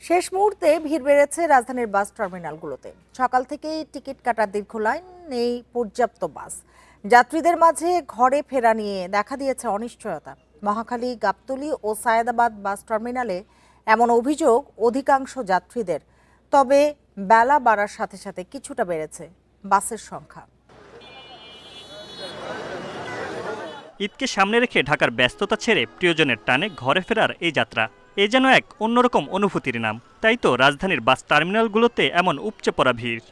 শেষ মুহূর্তে ভিড় বেড়েছে রাজধানীর বাস টার্মিনালগুলোতে। সকাল থেকেই টিকিট কাটার দীর্ঘ লাইন, নেই পর্যাপ্ত বাস। যাত্রীদের মাঝে ঘরে ফেরা নিয়ে দেখা দিয়েছে অনিশ্চয়তা। মহাখালী, গাবতলী ও সায়েদাবাদ বাস টার্মিনালে এমন অভিযোগ অধিকাংশ যাত্রীদের। তবে বেলা বাড়ার সাথে সাথে কিছুটা বেড়েছে বাসের সংখ্যা। ঈদকে সামনে রেখে ঢাকার ব্যস্ততা ছেড়ে প্রিয়জনের টানে ঘরে ফেরার এই যাত্রা এ যেন এক অন্যরকম অনুভূতির নাম। তাই তো রাজধানীর বাস টার্মিনালগুলোতে এমন উপচে পড়া ভিড়।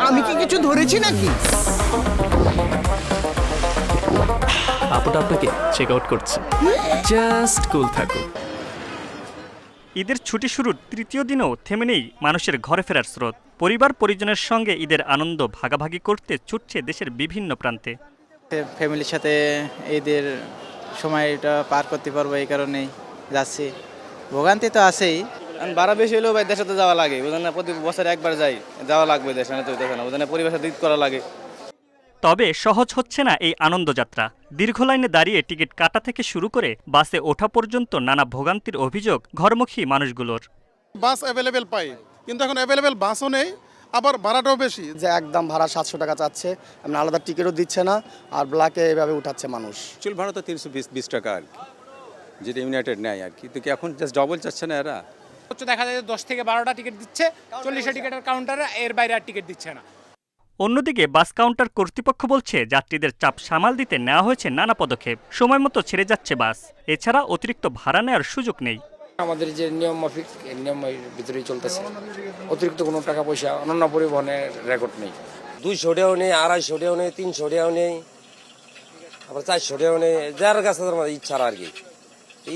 আমি কি কিছু ধরেছি নাকি? আপুটা আপনাকে চেক আউট করছে, জাস্ট কুল থাকুন। ঈদের ছুটি শুরুর তৃতীয় দিনেও থেমে নেই মানুষের ঘরে ফেরার স্রোত। পরিবার পরিজনের সঙ্গে ঈদের আনন্দ ভাগাভাগি করতে ছুটছে দেশের বিভিন্ন প্রান্তে। ফ্যামিলির সাথে ঈদের সময়টা পার করতে পারবো, এই কারণেই যাচ্ছি। ভোগান্তি তো আছেই, ভাড়া বেশি হলেও ভাই দেশে তো যাওয়া লাগে, বুঝলেন না? প্রতি বছর একবার যাই, যাওয়া লাগবে দেশে, না তো দেখে না, বুঝলেন না? পরিবেশের দিক করা লাগে। তবে সহজ হচ্ছে না এই আনন্দযাত্রা। দীর্ঘ লাইনে দাঁড়িয়ে টিকিট কাটা থেকে শুরু করে বাসে ওঠা পর্যন্ত নানা ভোগান্তির অভিযোগ ঘরমুখী মানুষগুলোর। বাস অ্যাভেলেবেল পাই, কিন্তু এখন অ্যাভেলেবেল বাসও নেই, আবার ভাড়াটাও বেশি। যে একদম ভাড়া 700 টাকা চাচ্ছে, এমন আলাদা টিকিটও দিচ্ছে না, আর ব্ল্যাকে এভাবে উঠাচ্ছে মানুষ। চুল ভাড়া তো 320 টাকা আর কি, যেটা ইউনাইটেড নেয় আর কি। তো কি এখন জাস্ট ডবল চাচ্ছে না এরা? দেখা যায় 10 থেকে 12টা টিকিট দিচ্ছে, 40টা টিকিটের কাউন্টারে, এর বাইরে আর টিকিট দিচ্ছে না। অন্যদিকে বাস কাউন্টার কর্তৃপক্ষ বলছে যাত্রীদের চাপ সামাল দিতে নেওয়া হয়েছে নানা পদক্ষেপ। সময় মতো ছেড়ে যাচ্ছে বাস। এছাড়া অতিরিক্ত ভাড়া নেওয়ার সুযোগ নেই। আমাদের যে নিয়ম মাফিক, এই নিয়মের ভিতরেই চলতেছে। অতিরিক্ত কোনো টাকা পয়সা অনন্য পরিবহনের রেকর্ড নেই। 200 টাকাও নেই, 250 টাকাও নেই, 300 টাকাও নেই, আবার 400 টাকাও নেই, যার কাছে ইচ্ছা আর কি।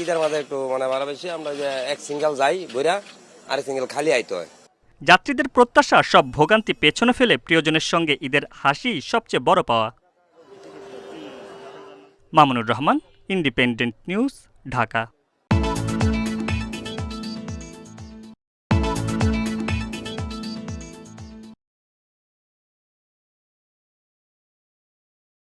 ঈদের মাঝে একটু ভাড়া বেশি, আমরা যে এক সিঙ্গেল যাই বইরা, আর সিঙ্গেল খালি আইতে হয়। যাত্রীদের প্রত্যাশা সব ভোগান্তি পেছনে ফেলে প্রিয়জনের সঙ্গে ঈদের হাসি সবচেয়ে বড় পাওয়া। Mamunur Rahman, independent news, Dhaka.